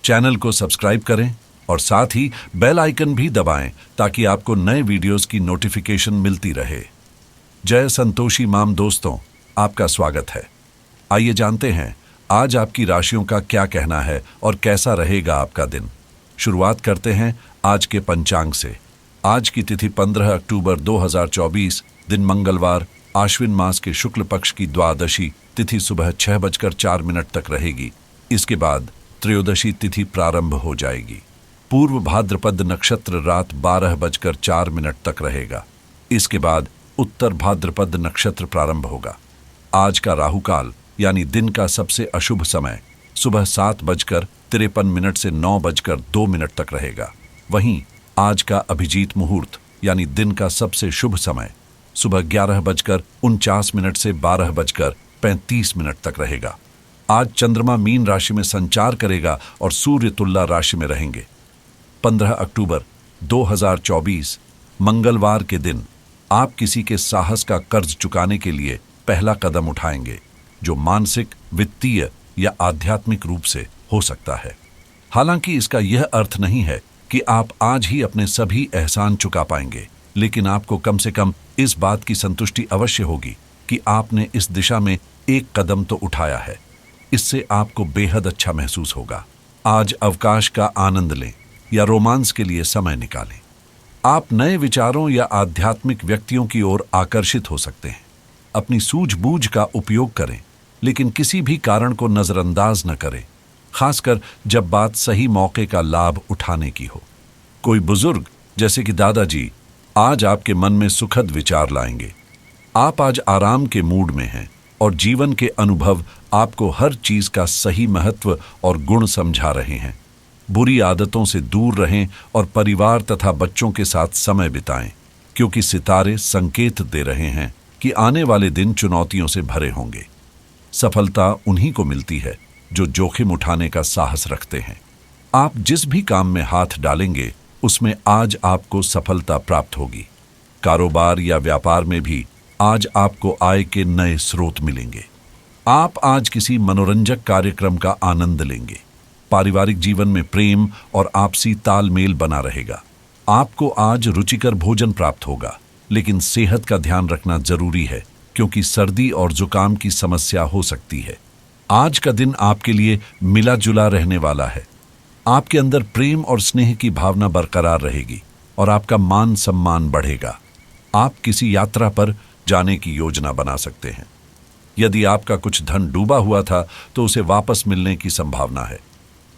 Channel को subscribe करें और साथ ही बेल आइकन भी दबाएं ताकि आपको नए वीडियोस की नोटिफिकेशन मिलती रहे। जय संतोषी माम दोस्तों, आपका स्वागत है। आइए जानते हैं आज आपकी राशियों का क्या कहना है और कैसा रहेगा आपका दिन। शुरुआत करते हैं आज के पंचांग से। आज की तिथि 15 अक्टूबर 2024, दिन मंगलवार, आश्विन मास के शुक्ल पक्ष की द्वादशी तिथि सुबह 6:04 तक रहेगी। इसके बाद त्रयोदशी तिथि प्रारंभ हो जाएगी। पूर्व भाद्रपद नक्षत्र रात 12:04 तक रहेगा। इसके बाद उत्तर भाद्रपद नक्षत्र प्रारंभ होगा। आज का राहुकाल यानी दिन का सबसे अशुभ समय सुबह 7:53 से 9:02 तक रहेगा। वहीं आज का अभिजीत मुहूर्त यानी दिन का सबसे शुभ समय सुबह 11:49 से 12:35 तक रहेगा। आज चंद्रमा मीन राशि में संचार करेगा और सूर्य तुला राशि में रहेंगे। 15 अक्टूबर 2024 मंगलवार के दिन आप किसी के साहस का कर्ज चुकाने के लिए पहला कदम उठाएंगे, जो मानसिक, वित्तीय या आध्यात्मिक रूप से हो सकता है। हालांकि इसका यह अर्थ नहीं है कि आप आज ही अपने सभी एहसान चुका पाएंगे, लेकिन आपको कम से कम इस बात की संतुष्टि अवश्य होगी कि आपने इस दिशा में एक कदम तो उठाया है। इससे आपको बेहद अच्छा महसूस होगा। आज अवकाश का आनंद लें या रोमांस के लिए समय निकालें। आप नए विचारों या आध्यात्मिक व्यक्तियों की ओर आकर्षित हो सकते हैं। अपनी सूझबूझ का उपयोग करें, लेकिन किसी भी कारण को नजरअंदाज न करें, खासकर जब बात सही मौके का लाभ उठाने की हो। कोई बुजुर्ग जैसे कि दादाजी आज आपके मन में सुखद विचार लाएंगे। आप आज आराम के मूड में हैं और जीवन के अनुभव आपको हर चीज का सही महत्व और गुण समझा रहे हैं। बुरी आदतों से दूर रहें और परिवार तथा बच्चों के साथ समय बिताएं, क्योंकि सितारे संकेत दे रहे हैं कि आने वाले दिन चुनौतियों से भरे होंगे। सफलता उन्हीं को मिलती है जो जोखिम उठाने का साहस रखते हैं। आप जिस भी काम में हाथ डालेंगे उसमें आज आपको सफलता प्राप्त होगी। कारोबार या व्यापार में भी आज आपको आय के नए स्रोत मिलेंगे। आप आज किसी मनोरंजक कार्यक्रम का आनंद लेंगे। पारिवारिक जीवन में प्रेम और आपसी तालमेल बना रहेगा। आपको आज रुचिकर भोजन प्राप्त होगा, लेकिन सेहत का ध्यान रखना जरूरी है, क्योंकि सर्दी और जुकाम की समस्या हो सकती है। आज का दिन आपके लिए मिला जुला रहने वाला है। आपके अंदर प्रेम और स्नेह की भावना बरकरार रहेगी और आपका मान सम्मान बढ़ेगा। आप किसी यात्रा पर जाने की योजना बना सकते हैं। यदि आपका कुछ धन डूबा हुआ था तो उसे वापस मिलने की संभावना है।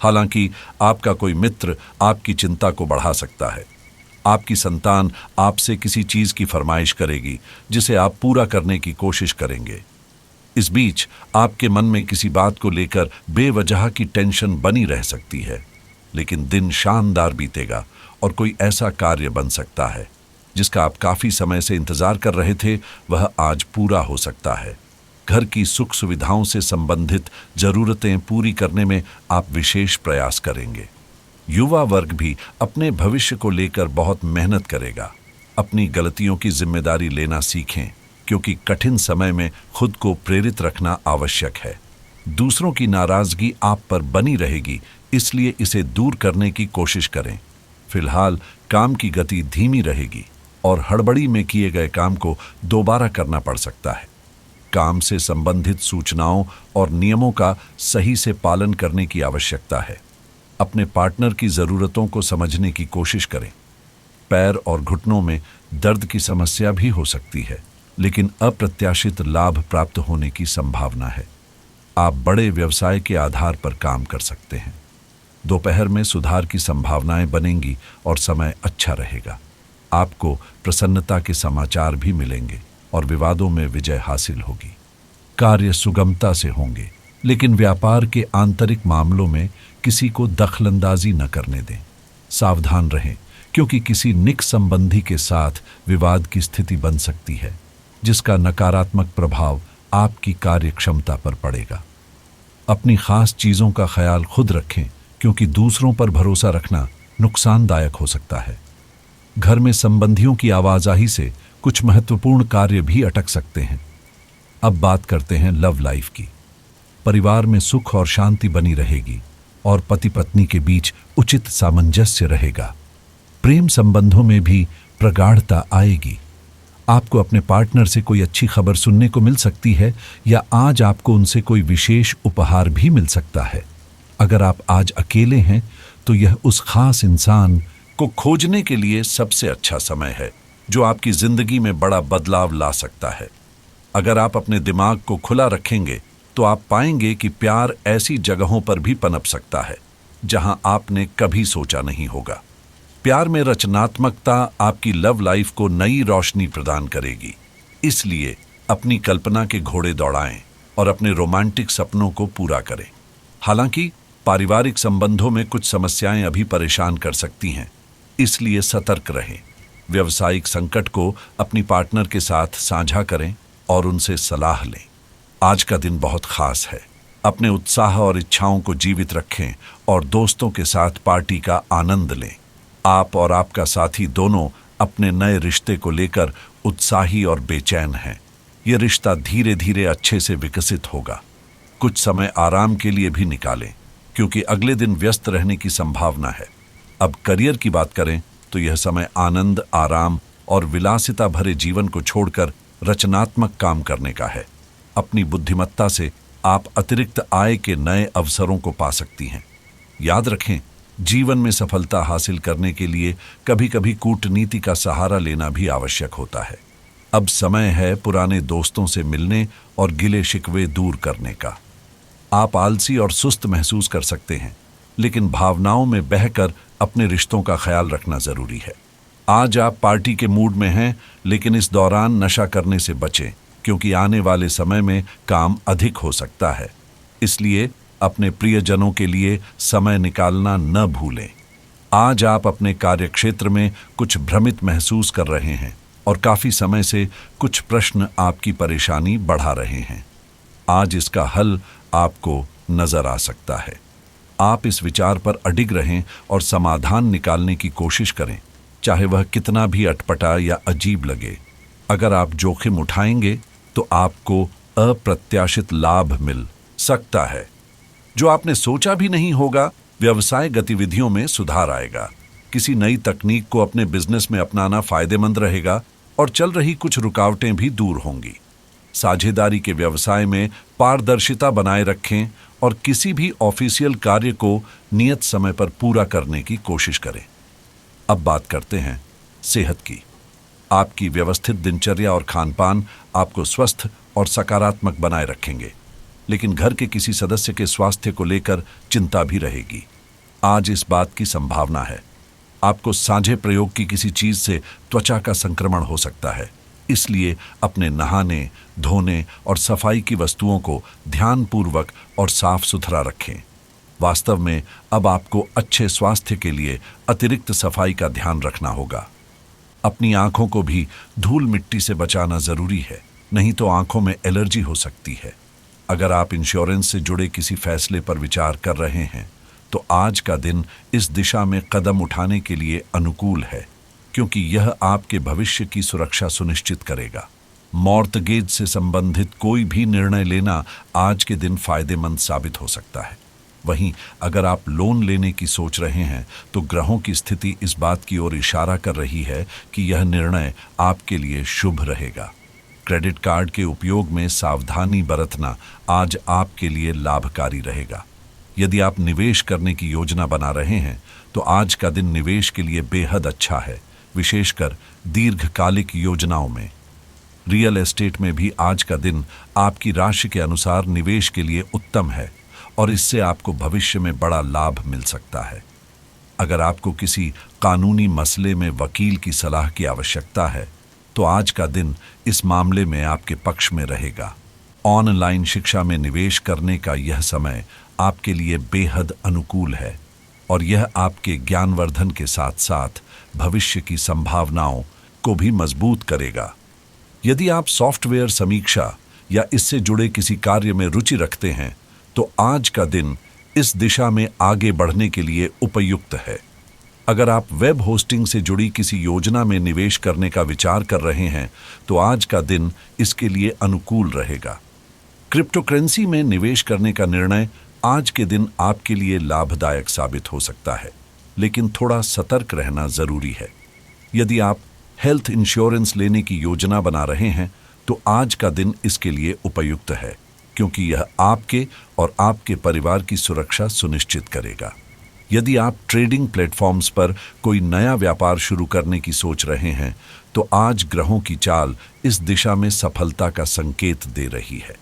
हालांकि आपका कोई मित्र आपकी चिंता को बढ़ा सकता है। आपकी संतान आपसे किसी चीज की फरमाइश करेगी जिसे आप पूरा करने की कोशिश करेंगे। इस बीच आपके मन में किसी बात को लेकर बेवजह की टेंशन बनी रह सकती है, लेकिन दिन शानदार बीतेगा और कोई ऐसा कार्य बन सकता है जिसका आप काफी समय से इंतजार कर रहे थे, वह आज पूरा हो सकता है। घर की सुख सुविधाओं से संबंधित जरूरतें पूरी करने में आप विशेष प्रयास करेंगे। युवा वर्ग भी अपने भविष्य को लेकर बहुत मेहनत करेगा। अपनी गलतियों की जिम्मेदारी लेना सीखें, क्योंकि कठिन समय में खुद को प्रेरित रखना आवश्यक है। दूसरों की नाराजगी आप पर बनी रहेगी, इसलिए इसे दूर करने की कोशिश करें। फिलहाल काम की गति धीमी रहेगी और हड़बड़ी में किए गए काम को दोबारा करना पड़ सकता है। काम से संबंधित सूचनाओं और नियमों का सही से पालन करने की आवश्यकता है। अपने पार्टनर की जरूरतों को समझने की कोशिश करें। पैर और घुटनों में दर्द की समस्या भी हो सकती है, लेकिन अप्रत्याशित लाभ प्राप्त होने की संभावना है। आप बड़े व्यवसाय के आधार पर काम कर सकते हैं। दोपहर में सुधार की संभावनाएं बनेंगी और समय अच्छा रहेगा। आपको प्रसन्नता के समाचार भी मिलेंगे और विवादों में विजय हासिल होगी। कार्य सुगमता से होंगे, लेकिन व्यापार के आंतरिक मामलों में किसी को दखलंदाजी न करने दें। सावधान रहें, क्योंकि किसी निक संबंधी के साथ विवाद की स्थिति बन सकती है, जिसका नकारात्मक प्रभाव आपकी कार्य क्षमता पर पड़ेगा। अपनी खास चीजों का ख्याल खुद रखें, क्योंकि दूसरों पर भरोसा रखना नुकसानदायक हो सकता है। घर में संबंधियों की आवाजाही से कुछ महत्वपूर्ण कार्य भी अटक सकते हैं। अब बात करते हैं लव लाइफ की। परिवार में सुख और शांति बनी रहेगी। और पति पत्नी के बीच उचित सामंजस्य रहेगा। प्रेम संबंधों में भी प्रगाढ़ता आएगी। आपको अपने पार्टनर से कोई अच्छी खबर सुनने को मिल सकती है या आज आपको उनसे कोई विशेष उपहार भी मिल सकता है। अगर आप आज अकेले हैं तो यह उस खास इंसान को खोजने के लिए सबसे अच्छा समय है जो आपकी जिंदगी में बड़ा बदलाव ला सकता है। अगर आप अपने दिमाग को खुला रखेंगे तो आप पाएंगे कि प्यार ऐसी जगहों पर भी पनप सकता है जहां आपने कभी सोचा नहीं होगा। प्यार में रचनात्मकता आपकी लव लाइफ को नई रोशनी प्रदान करेगी। इसलिए अपनी कल्पना के घोड़े दौड़ाएं और अपने रोमांटिक सपनों को पूरा करें। हालांकि पारिवारिक संबंधों में कुछ समस्याएं अभी परेशान कर सकती हैं, इसलिए सतर्क रहें। व्यावसायिक संकट को अपनी पार्टनर के साथ साझा करें और उनसे सलाह लें। आज का दिन बहुत खास है। अपने उत्साह और इच्छाओं को जीवित रखें और दोस्तों के साथ पार्टी का आनंद लें। आप और आपका साथी दोनों अपने नए रिश्ते को लेकर उत्साही और बेचैन हैं। यह रिश्ता धीरे धीरे अच्छे से विकसित होगा। कुछ समय आराम के लिए भी निकालें क्योंकि अगले दिन व्यस्त रहने की संभावना है। अब करियर की बात करें तो यह समय आनंद, आराम और विलासिता भरे जीवन को छोड़कर रचनात्मक काम करने का है। अपनी बुद्धिमत्ता से आप अतिरिक्त आय के नए अवसरों को पा सकती हैं। याद रखें, जीवन में सफलता हासिल करने के लिए कभी कभी कूटनीति का सहारा लेना भी आवश्यक होता है। अब समय है पुराने दोस्तों से मिलने और गिले शिकवे दूर करने का। आप आलसी और सुस्त महसूस कर सकते हैं, लेकिन भावनाओं में बहकर अपने रिश्तों का ख्याल रखना जरूरी है। आज आप पार्टी के मूड में हैं, लेकिन इस दौरान नशा करने से बचें क्योंकि आने वाले समय में काम अधिक हो सकता है। इसलिए अपने प्रियजनों के लिए समय निकालना न भूलें। आज आप अपने कार्यक्षेत्र में कुछ भ्रमित महसूस कर रहे हैं और काफी समय से कुछ प्रश्न आपकी परेशानी बढ़ा रहे हैं। आज इसका हल आपको नजर आ सकता है। आप इस विचार पर अडिग रहें और समाधान निकालने की कोशिश करें, चाहे वह कितना भी अटपटा या अजीब लगे। अगर आप जोखिम उठाएंगे तो आपको अप्रत्याशित लाभ मिल सकता है जो आपने सोचा भी नहीं होगा। व्यवसाय गतिविधियों में सुधार आएगा। किसी नई तकनीक को अपने बिजनेस में अपनाना फायदेमंद रहेगा और चल रही कुछ रुकावटें भी दूर होंगी। साझेदारी के व्यवसाय में पारदर्शिता बनाए रखें और किसी भी ऑफिशियल कार्य को नियत समय पर पूरा करने की कोशिश करें। अब बात करते हैं सेहत की। आपकी व्यवस्थित दिनचर्या और खानपान आपको स्वस्थ और सकारात्मक बनाए रखेंगे, लेकिन घर के किसी सदस्य के स्वास्थ्य को लेकर चिंता भी रहेगी। आज इस बात की संभावना है आपको साझे प्रयोग की किसी चीज से त्वचा का संक्रमण हो सकता है। इसलिए अपने नहाने, धोने और सफाई की वस्तुओं को ध्यानपूर्वक और साफ सुथरा रखें। वास्तव में अब आपको अच्छे स्वास्थ्य के लिए अतिरिक्त सफाई का ध्यान रखना होगा। अपनी आंखों को भी धूल मिट्टी से बचाना जरूरी है, नहीं तो आंखों में एलर्जी हो सकती है। अगर आप इंश्योरेंस से जुड़े किसी फैसले पर विचार कर रहे हैं तो आज का दिन इस दिशा में कदम उठाने के लिए अनुकूल है, क्योंकि यह आपके भविष्य की सुरक्षा सुनिश्चित करेगा। मॉर्टगेज से संबंधित कोई भी निर्णय लेना आज के दिन फायदेमंद साबित हो सकता है। वहीं अगर आप लोन लेने की सोच रहे हैं तो ग्रहों की स्थिति इस बात की ओर इशारा कर रही है कि यह निर्णय आपके लिए शुभ रहेगा। क्रेडिट कार्ड के उपयोग में सावधानी बरतना आज आपके लिए लाभकारी रहेगा। यदि आप निवेश करने की योजना बना रहे हैं तो आज का दिन निवेश के लिए बेहद अच्छा है, विशेषकर दीर्घकालिक योजनाओं में। रियल एस्टेट में भी आज का दिन आपकी राशि के अनुसार निवेश के लिए उत्तम है और इससे आपको भविष्य में बड़ा लाभ मिल सकता है। अगर आपको किसी कानूनी मसले में वकील की सलाह की आवश्यकता है तो आज का दिन इस मामले में आपके पक्ष में रहेगा। ऑनलाइन शिक्षा में निवेश करने का यह समय आपके लिए बेहद अनुकूल है और यह आपके ज्ञानवर्धन के साथ साथ भविष्य की संभावनाओं को भी मजबूत करेगा। यदि आप सॉफ्टवेयर समीक्षा या इससे जुड़े किसी कार्य में रुचि रखते हैं तो आज का दिन इस दिशा में आगे बढ़ने के लिए उपयुक्त है। अगर आप वेब होस्टिंग से जुड़ी किसी योजना में निवेश करने का विचार कर रहे हैं तो आज का दिन इसके लिए अनुकूल रहेगा। क्रिप्टोकरेंसी में निवेश करने का निर्णय आज के दिन आपके लिए लाभदायक साबित हो सकता है, लेकिन थोड़ा सतर्क रहना जरूरी है। यदि आप हेल्थ इंश्योरेंस लेने की योजना बना रहे हैं तो आज का दिन इसके लिए उपयुक्त है, क्योंकि यह आपके और आपके परिवार की सुरक्षा सुनिश्चित करेगा। यदि आप ट्रेडिंग प्लेटफॉर्म्स पर कोई नया व्यापार शुरू करने की सोच रहे हैं तो आज ग्रहों की चाल इस दिशा में सफलता का संकेत दे रही है।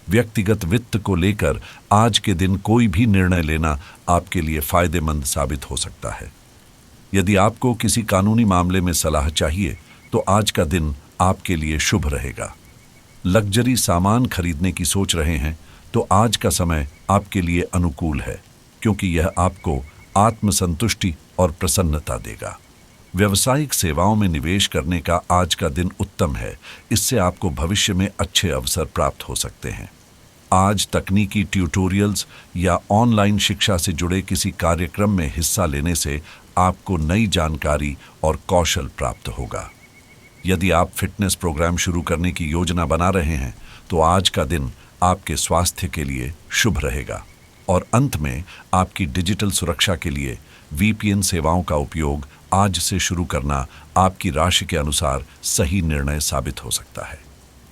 व्यक्तिगत वित्त को लेकर आज के दिन कोई भी निर्णय लेना आपके लिए फायदेमंद साबित हो सकता है। यदि आपको किसी कानूनी मामले में सलाह चाहिए तो आज का दिन आपके लिए शुभ रहेगा। लग्जरी सामान खरीदने की सोच रहे हैं तो आज का समय आपके लिए अनुकूल है, क्योंकि यह आपको आत्मसंतुष्टि और प्रसन्नता देगा। व्यावसायिक सेवाओं में निवेश करने का आज का दिन उत्तम है, इससे आपको भविष्य में अच्छे अवसर प्राप्त हो सकते हैं। आज तकनीकी ट्यूटोरियल्स या ऑनलाइन शिक्षा से जुड़े किसी कार्यक्रम में हिस्सा लेने से आपको नई जानकारी और कौशल प्राप्त होगा। यदि आप फिटनेस प्रोग्राम शुरू करने की योजना बना रहे हैं तो आज का दिन आपके स्वास्थ्य के लिए शुभ रहेगा। और अंत में आपकी डिजिटल सुरक्षा के लिए VPN सेवाओं का उपयोग आज से शुरू करना आपकी राशि के अनुसार सही निर्णय साबित हो सकता है।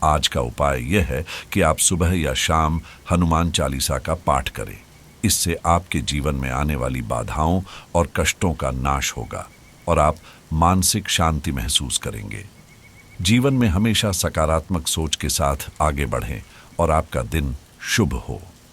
आज का उपाय यह है कि आप सुबह या शाम हनुमान चालीसा का पाठ करें। इससे आपके जीवन में आने वाली बाधाओं और कष्टों का नाश होगा और आप मानसिक शांति महसूस करेंगे। जीवन में हमेशा सकारात्मक सोच के साथ आगे बढ़ें और आपका दिन शुभ हो।